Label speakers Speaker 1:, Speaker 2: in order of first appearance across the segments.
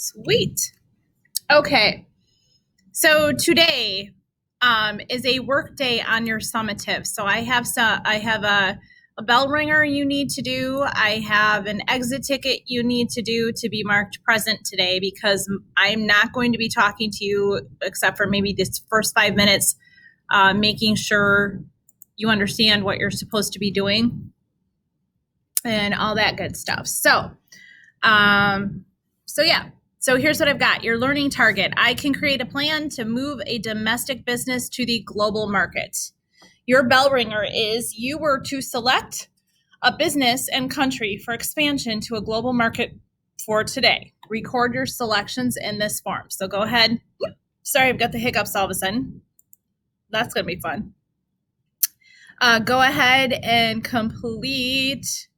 Speaker 1: Sweet. Okay. So today is a work day on your summative. So I have a bell ringer you need to do. I have an exit ticket you need to do to be marked present today because I'm not going to be talking to you except for maybe this first 5 minutes, making sure you understand what you're supposed to be doing and all that good stuff. So yeah. So here's what I've got. Your learning target. I can create a plan to move a domestic business to the global market. Your bell ringer is you were to select a business and country for expansion to a global market for today. Record your selections in this form. So go ahead. Sorry, I've got the hiccups all of a sudden. That's going to be fun. Go ahead and complete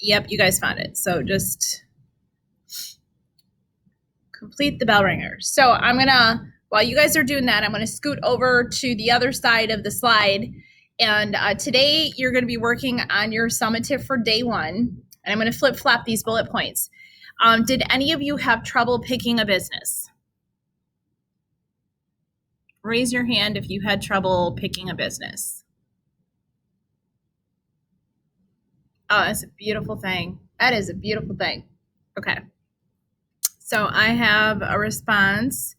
Speaker 1: Yep, you guys found it. So just complete the bell ringer. So I'm going to, while you guys are doing that, I'm going to scoot over to the other side of the slide. And today you're going to be working on your summative for day 1. And I'm going to flip-flop these bullet points. Did any of you have trouble picking a business? Raise your hand if you had trouble picking a business. Oh, that's a beautiful thing. That is a beautiful thing. Okay. So I have a response.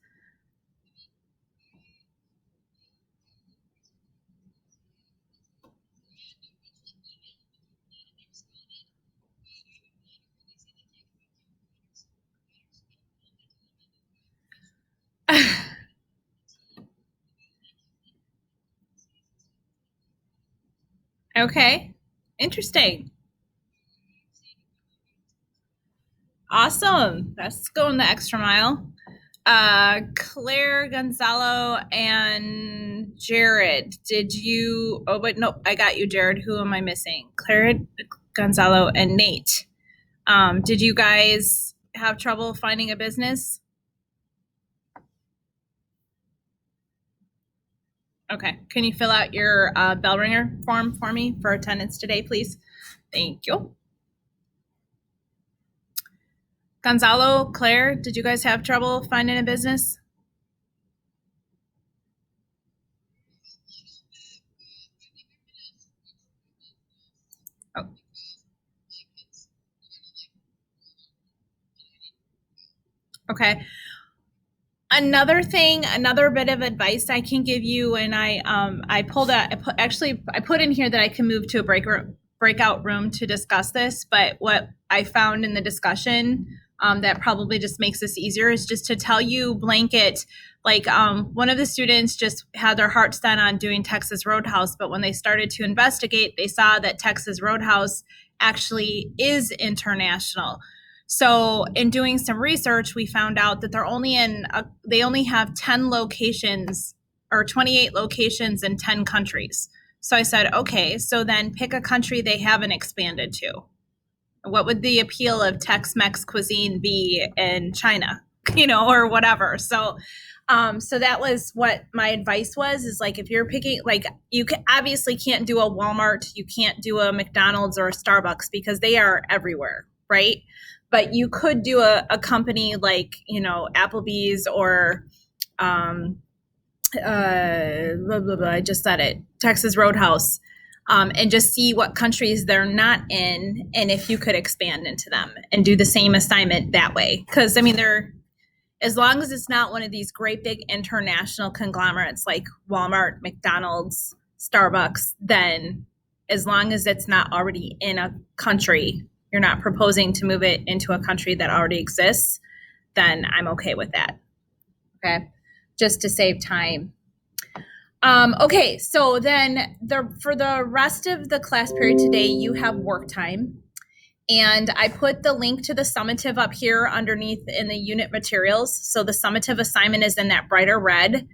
Speaker 1: Okay. Interesting. Awesome. That's going the extra mile. Claire, Gonzalo, and Jared, did you, oh, but no, I got you, Jared. Who am I missing? Claire, Gonzalo, and Nate. Did you guys have trouble finding a business? Okay. Can you fill out your bell ringer form for me for attendance today, please? Thank you. Gonzalo, Claire, did you guys have trouble finding a business? Oh. Okay. Another thing, another bit of advice I can give you, and I put in here that I can move to a breakout room to discuss this, but what I found in the discussion that probably just makes this easier is just to tell you blanket, like one of the students just had their heart set on doing Texas Roadhouse, but when they started to investigate, they saw that Texas Roadhouse actually is international. So in doing some research, we found out that they only have 10 locations or 28 locations in 10 countries. So I said, okay, so then pick a country they haven't expanded to. What would the appeal of Tex-Mex cuisine be in China, or whatever. So that was what my advice was, is like, if you're picking, like, you obviously can't do a Walmart, you can't do a McDonald's or a Starbucks because they are everywhere, right? But you could do a company like, Applebee's or blah, blah, blah, I just said it, Texas Roadhouse, and just see what countries they're not in and if you could expand into them and do the same assignment that way. Because, as long as it's not one of these great big international conglomerates like Walmart, McDonald's, Starbucks, then as long as it's not already in a country, you're not proposing to move it into a country that already exists, then I'm okay with that. Okay, just to save time. Okay, so then for the rest of the class period today, you have work time. And I put the link to the summative up here underneath in the unit materials. So the summative assignment is in that brighter red.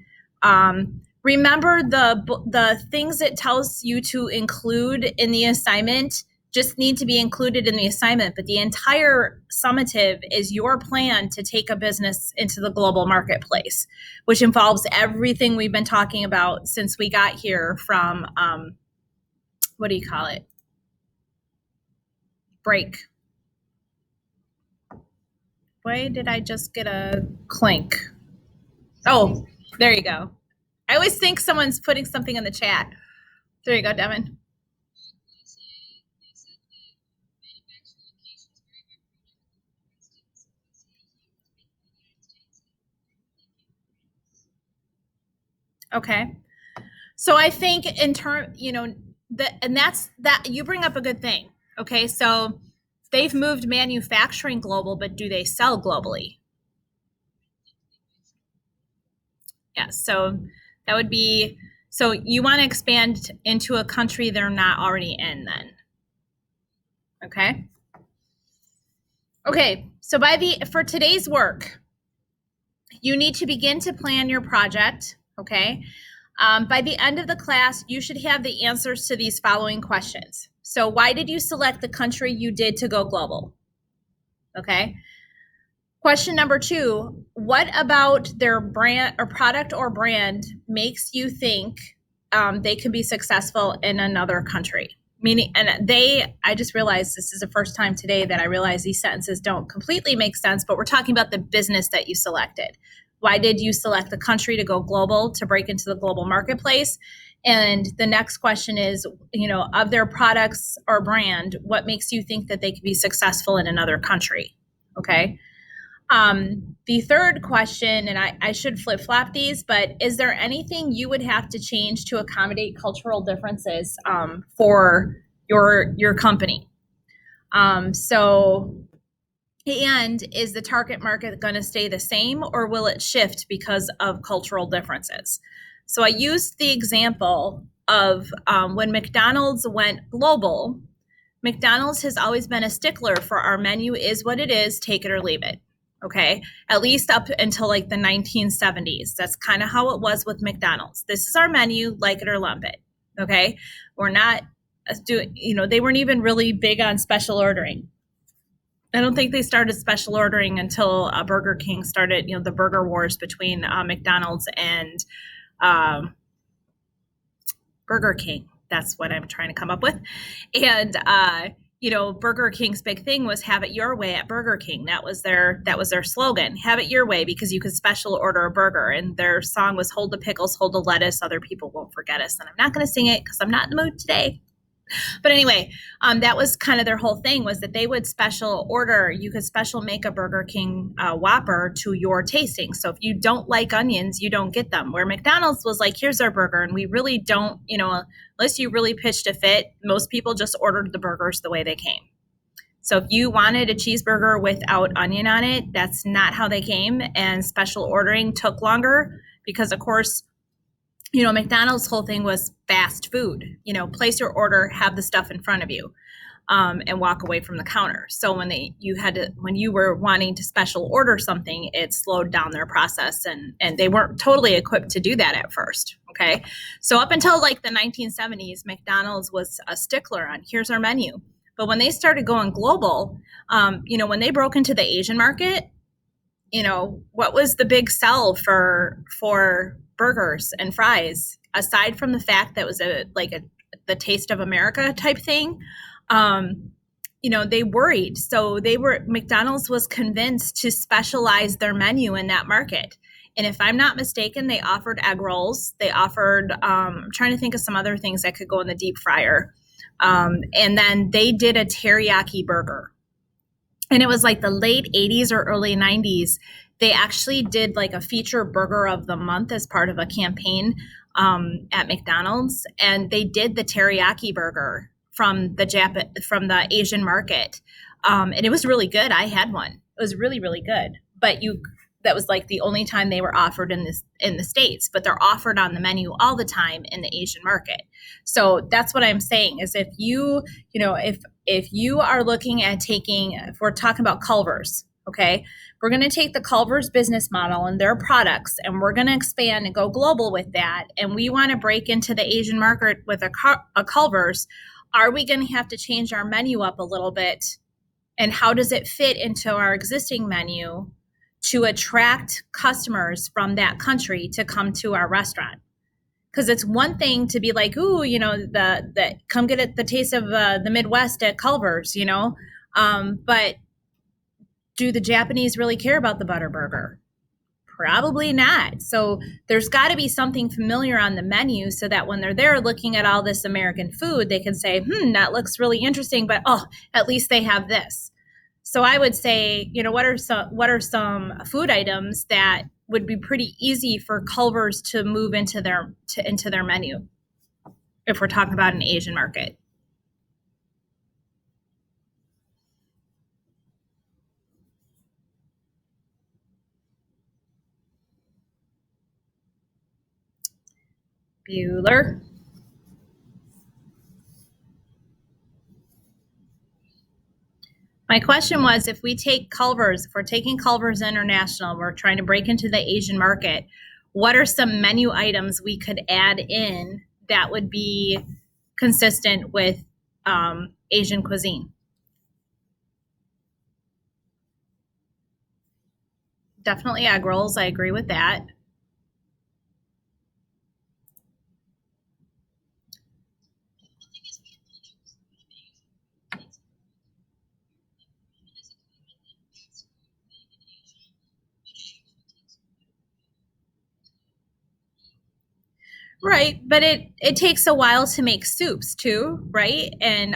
Speaker 1: Remember the things it tells you to include in the assignment just need to be included in the assignment, but the entire summative is your plan to take a business into the global marketplace, which involves everything we've been talking about since we got here from, what do you call it? Break. Why did I just get a clink? Oh, there you go. I always think someone's putting something in the chat. There you go, Devin. Okay. So I think in term, and that's that you bring up a good thing. Okay. So they've moved manufacturing global, but do they sell globally? Yes. So that would be, so you want to expand into a country they're not already in then. Okay. Okay. So for today's work, you need to begin to plan your project. Okay. By the end of the class, you should have the answers to these following questions. So why did you select the country you did to go global? Okay. Question number 2, what about their brand or product or brand makes you think they can be successful in another country? Meaning, and I just realized this is the first time today that I realize these sentences don't completely make sense, but we're talking about the business that you selected. Why did you select the country to go global, to break into the global marketplace? And the next question is, of their products or brand, what makes you think that they could be successful in another country? Okay. The third question, and I should flip flop these, but is there anything you would have to change to accommodate cultural differences for your company? And is the target market going to stay the same, or will it shift because of cultural differences? So I used the example of when McDonald's went global. McDonald's has always been a stickler for our menu is what it is, take it or leave it. Okay, at least up until like the 1970s. That's kind of how it was with McDonald's. This is our menu, like it or lump it. Okay, we're not doing, they weren't even really big on special ordering. I don't think they started special ordering until Burger King started, the burger wars between McDonald's and Burger King. That's what I'm trying to come up with. And Burger King's big thing was have it your way at Burger King. That was their slogan. Have it your way, because you could special order a burger. And their song was hold the pickles, hold the lettuce, other people won't forget us. And I'm not going to sing it because I'm not in the mood today. But anyway, that was kind of their whole thing, was that they would special order. You could special make a Burger King Whopper to your tasting. So if you don't like onions, you don't get them. Where McDonald's was like, here's our burger. And we really don't, unless you really pitched a fit, most people just ordered the burgers the way they came. So if you wanted a cheeseburger without onion on it, that's not how they came. And special ordering took longer because, of course, McDonald's whole thing was fast food. Place your order, have the stuff in front of you, and walk away from the counter. So when you were wanting to special order something, it slowed down their process, and they weren't totally equipped to do that at first. Okay, so up until like the 1970s, McDonald's was a stickler on here's our menu. But when they started going global, when they broke into the Asian market, what was the big sell for burgers and fries, aside from the fact that it was the taste of America type thing? They worried. So McDonald's was convinced to specialize their menu in that market. And if I'm not mistaken, they offered egg rolls. They offered, I'm trying to think of some other things that could go in the deep fryer. And then they did a teriyaki burger. And it was like the late 80s or early 90s. They actually did like a feature burger of the month as part of a campaign at McDonald's. And they did the teriyaki burger from the Asian market. And it was really good. I had one. It was really, really good. But that was like the only time they were offered in the States, but they're offered on the menu all the time in the Asian market. So that's what I'm saying is if you are looking at if we're talking about Culver's, okay, we're going to take the Culver's business model and their products, and we're going to expand and go global with that. And we want to break into the Asian market with a Culver's. Are we going to have to change our menu up a little bit? And how does it fit into our existing menu to attract customers from that country to come to our restaurant? Because it's one thing to be like, ooh, the come get the taste of the Midwest at Culver's, but do the Japanese really care about the butter burger? Probably not. So there's got to be something familiar on the menu so that when they're there looking at all this American food, they can say, that looks really interesting, but oh, at least they have this. So I would say, what are some food items that would be pretty easy for Culver's to move into their menu if we're talking about an Asian market? Bueller. My question was, if we take Culver's, if we're taking Culver's International, we're trying to break into the Asian market, what are some menu items we could add in that would be consistent with Asian cuisine? Definitely egg rolls. I agree with that. Right, but it takes a while to make soups too, right? And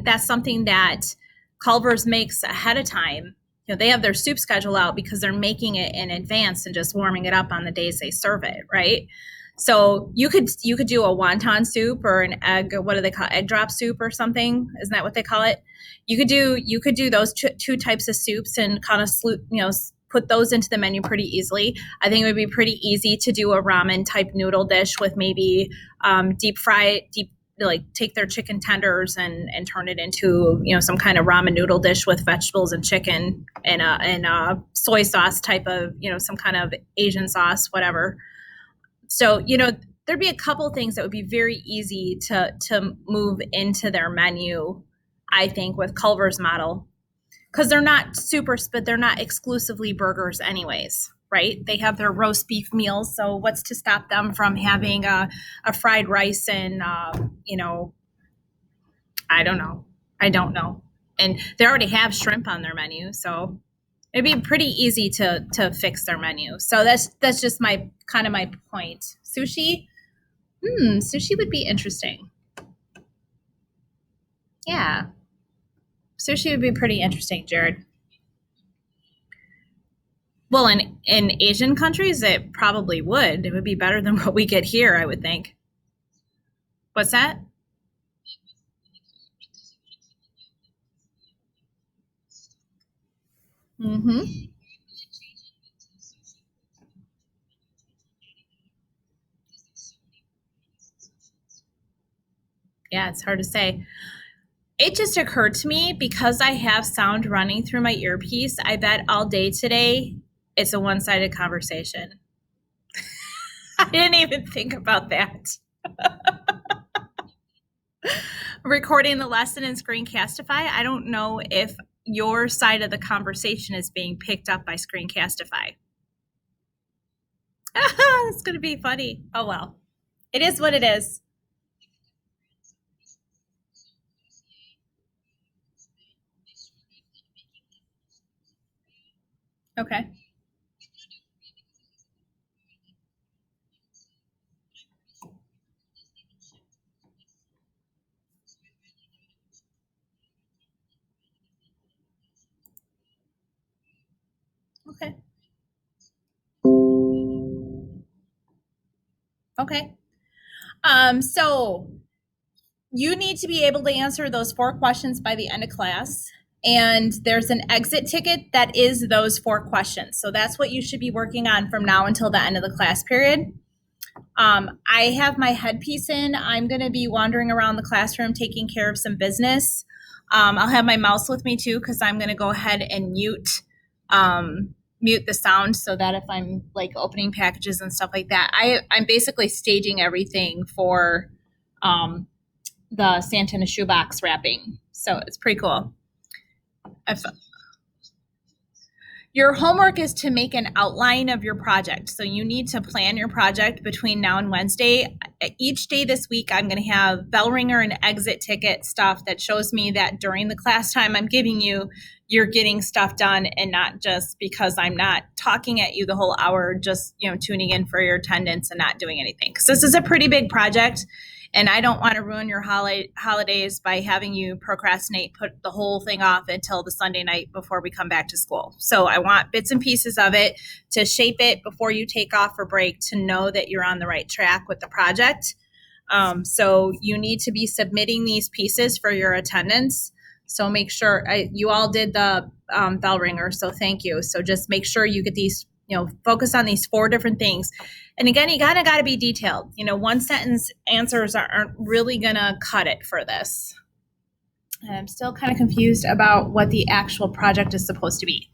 Speaker 1: that's something that Culver's makes ahead of time. They have their soup schedule out because they're making it in advance and just warming it up on the days they serve it, right? So you could do a wonton soup or an egg, what do they call it? Egg drop soup or something? Isn't that what they call it? You could do those two types of soups and kind of put those into the menu pretty easily. I think it would be pretty easy to do a ramen type noodle dish with maybe deep like take their chicken tenders and turn it into some kind of ramen noodle dish with vegetables and chicken and a soy sauce type of some kind of Asian sauce, whatever. So there'd be a couple things that would be very easy to move into their menu, I think, with Culver's model, because they're not but they're not exclusively burgers anyways, right? They have their roast beef meals, so what's to stop them from having a fried rice and I don't know, and they already have shrimp on their menu, so it'd be pretty easy to fix their menu. So that's just my point. Sushi. Sushi would be interesting. Yeah, sushi would be pretty interesting, Jared. Well, in Asian countries, it probably would. It would be better than what we get here, I would think. What's that? Mm-hmm. Yeah, it's hard to say. It just occurred to me because I have sound running through my earpiece. I bet all day today it's a one-sided conversation. I didn't even think about that. Recording the lesson in Screencastify, I don't know if your side of the conversation is being picked up by Screencastify. It's going to be funny. Oh, well. It is what it is. Okay. Okay. Okay. So you need to be able to answer those 4 questions by the end of class. And there's an exit ticket that is those 4 questions. So that's what you should be working on from now until the end of the class period. I have my headpiece in. I'm going to be wandering around the classroom taking care of some business. I'll have my mouse with me too because I'm going to go ahead and mute the sound so that if I'm like opening packages and stuff like that, I'm basically staging everything for the Santa shoebox wrapping. So it's pretty cool. I've, Your homework is to make an outline of your project. So you need to plan your project between now and Wednesday. Each day this week, I'm going to have bell ringer and exit ticket stuff that shows me that during the class time I'm giving you, you're getting stuff done, and not just because I'm not talking at you the whole hour, just, tuning in for your attendance and not doing anything. Because this is a pretty big project. And I don't want to ruin your holidays by having you procrastinate, put the whole thing off until the Sunday night before we come back to school. So I want bits and pieces of it to shape it before you take off for break, to know that you're on the right track with the project. So you need to be submitting these pieces for your attendance. So make sure you all did the bell ringer. So thank you. So just make sure you get these, focus on these 4 different things. And again, you got to be detailed. One sentence answers aren't really going to cut it for this. And I'm still kind of confused about what the actual project is supposed to be.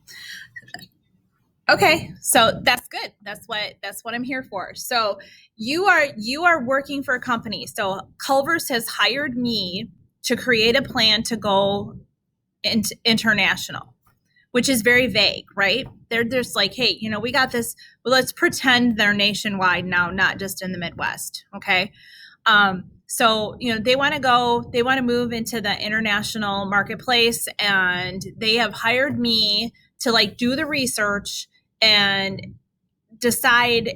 Speaker 1: Okay, so that's good. That's what I'm here for. So you are working for a company. So Culver's has hired me to create a plan to go international, which is very vague, right? They're just like, hey, we got this. Well, let's pretend they're nationwide now, not just in the Midwest. Okay. So, they want to move into the international marketplace, and they have hired me to do the research and decide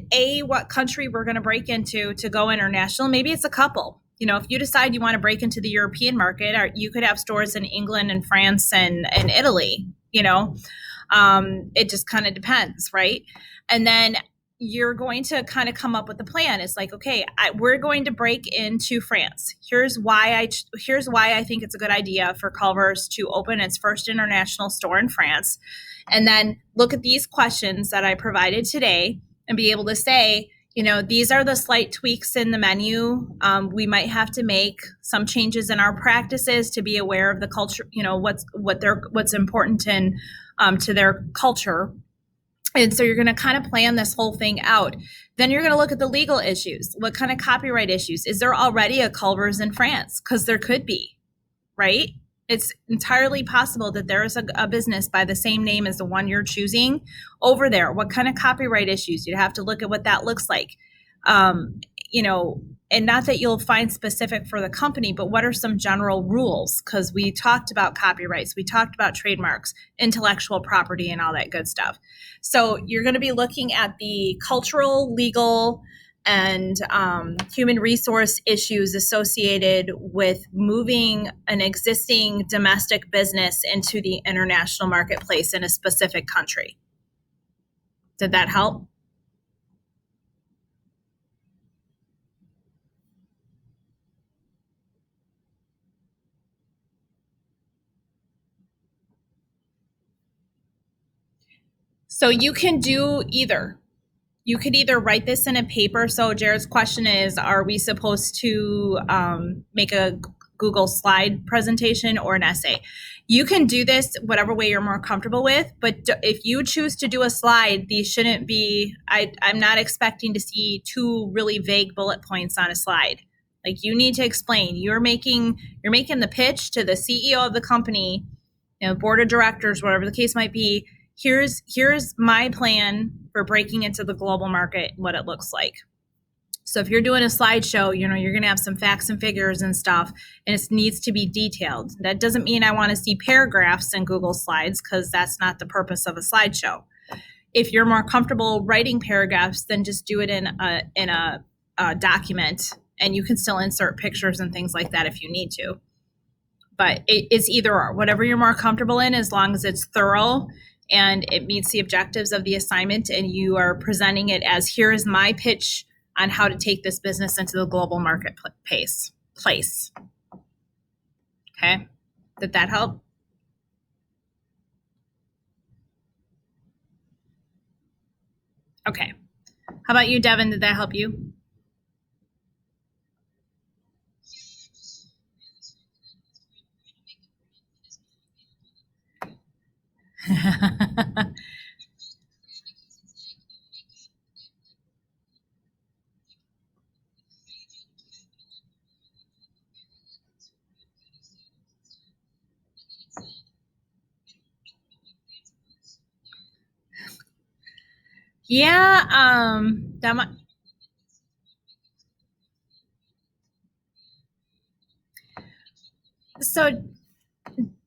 Speaker 1: what country we're going to break into to go international. Maybe it's a couple. If you decide you want to break into the European market, or you could have stores in England and France and Italy. It just kind of depends, right? And then you're going to kind of come up with a plan. It's like, okay, we're going to break into France. Here's why I think it's a good idea for Culver's to open its first international store in France. And then look at these questions that I provided today and be able to say, these are the slight tweaks in the menu. We might have to make some changes in our practices to be aware of the culture, what's important to their culture. And so you're going to kind of plan this whole thing out. Then you're going to look at the legal issues. What kind of copyright issues? Is there already a Culver's in France? Because there could be, right? It's entirely possible that there is a business by the same name as the one you're choosing over there. What kind of copyright issues? You'd have to look at what that looks like. And not that you'll find specific for the company, but what are some general rules? Because we talked about copyrights, we talked about trademarks, intellectual property, and all that good stuff. So you're going to be looking at the cultural, legal, and human resource issues associated with moving an existing domestic business into the international marketplace in a specific country. Did that help? So you can do either. You could either write this in a paper. So Jared's question is, are we supposed to make a Google slide presentation or an essay? You can do this whatever way you're more comfortable with, but if you choose to do a slide, these shouldn't be, I'm not expecting to see 2 really vague bullet points on a slide. Like, you need to explain, you're making the pitch to the CEO of the company, board of directors, whatever the case might be. Here's my plan for breaking into the global market, what it looks like. So if you're doing a slideshow, you're going to have some facts and figures and stuff, and it needs to be detailed. That doesn't mean I want to see paragraphs in Google Slides, because that's not the purpose of a slideshow. If you're more comfortable writing paragraphs, then just do it in a document, and you can still insert pictures and things like that if you need to. But it's either or, whatever you're more comfortable in, as long as it's thorough and it meets the objectives of the assignment, and you are presenting it as, here is my pitch on how to take this business into the global marketplace. Okay, did that help? Okay, how about you, Devin? Did that help you? Yeah, so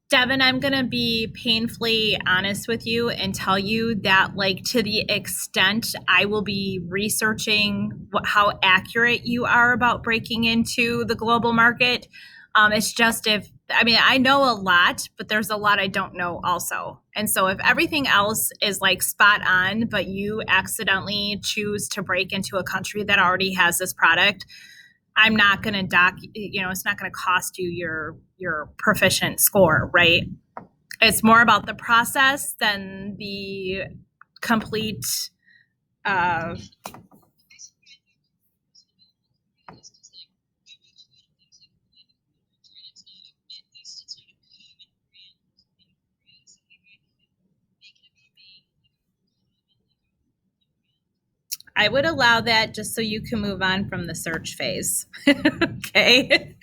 Speaker 1: Devin, I'm going to be painfully honest with you and tell you that, like, to the extent I will be researching how accurate you are about breaking into the global market, it's just if, I mean, I know a lot, but there's a lot I don't know also. And so if everything else is like spot on, but you accidentally choose to break into a country that already has this product, I'm not going to it's not going to cost you your proficient score, right? It's more about the process than the complete uh, I would allow that just so you can move on from the search phase. Okay,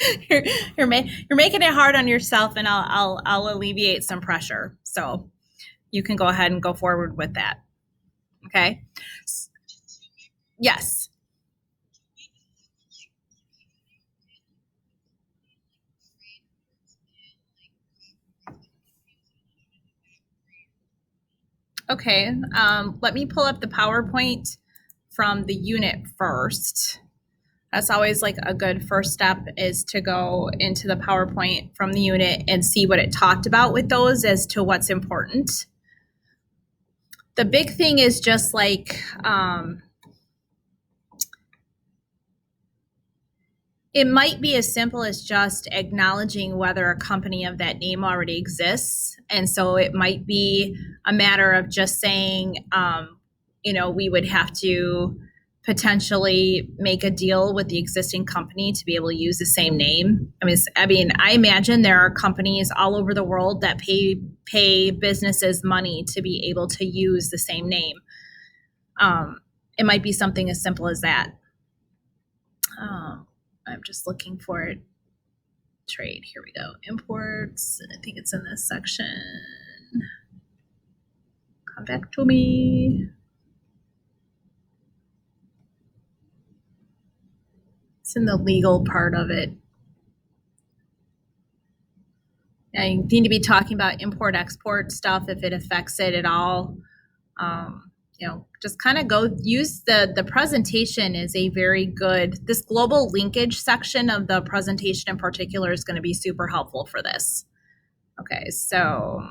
Speaker 1: you're making it hard on yourself, and I'll alleviate some pressure. So you can go ahead and go forward with that. Okay. Yes. Okay. Let me pull up the PowerPoint from the unit first. That's always like a good first step, is to go into the PowerPoint from the unit and see what it talked about with those as to what's important. The big thing is just like, it might be as simple as just acknowledging whether a company of that name already exists. And so it might be a matter of just saying, we would have to potentially make a deal with the existing company to be able to use the same name. I imagine there are companies all over the world that pay businesses money to be able to use the same name. It might be something as simple as that. I'm just looking for it. Trade. Here we go. Imports. I think it's in this section. Come back to me. It's in the legal part of it. Now, you need to be talking about import export stuff if it affects it at all. Just kind of go use the presentation is a very good, this global linkage section of the presentation in particular is going to be super helpful for this. Okay, so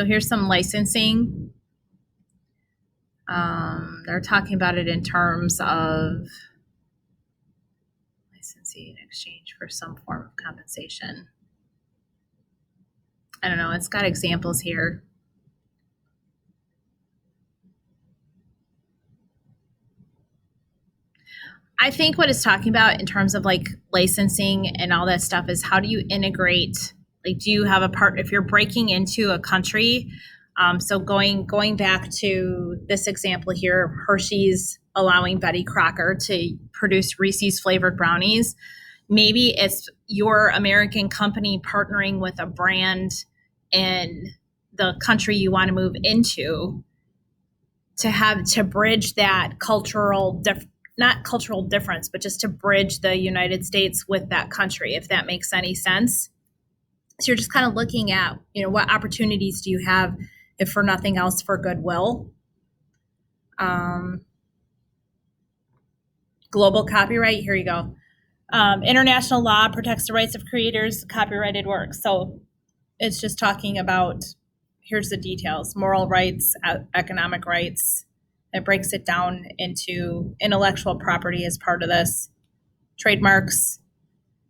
Speaker 1: here's some licensing. They're talking about it in terms of licensing in exchange for some form of compensation. I don't know. It's got examples here. I think what it's talking about in terms of like licensing and all that stuff is how do you integrate? Like, do you have a part if you're breaking into a country? So going back to this example here, Hershey's allowing Betty Crocker to produce Reese's flavored brownies. Maybe it's your American company partnering with a brand in the country you want to move into to bridge that not cultural difference, but just to bridge the United States with that country, if that makes any sense. So you're just kind of looking at, what opportunities do you have, if for nothing else, for goodwill. Global copyright, here you go. International law protects the rights of creators of copyrighted works. So it's just talking about, here's the details: moral rights, economic rights. It breaks it down into intellectual property as part of this, trademarks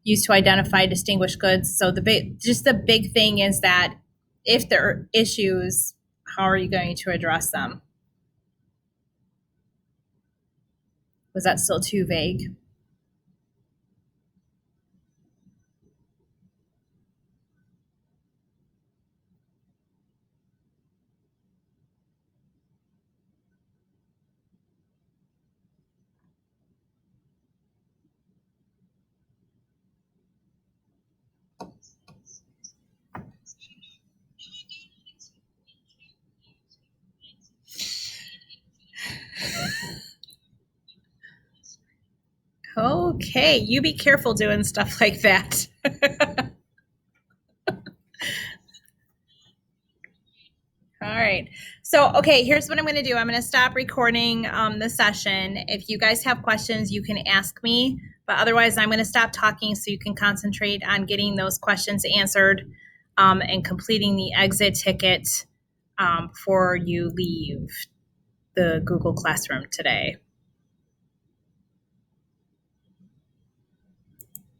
Speaker 1: used to identify distinguished goods. So the big thing is that if there are issues, how are you going to address them? Was that still too vague? Okay, you be careful doing stuff like that. All right. So, okay, here's what I'm going to do. I'm going to stop recording the session. If you guys have questions, you can ask me. But otherwise, I'm going to stop talking so you can concentrate on getting those questions answered and completing the exit ticket before you leave the Google Classroom today.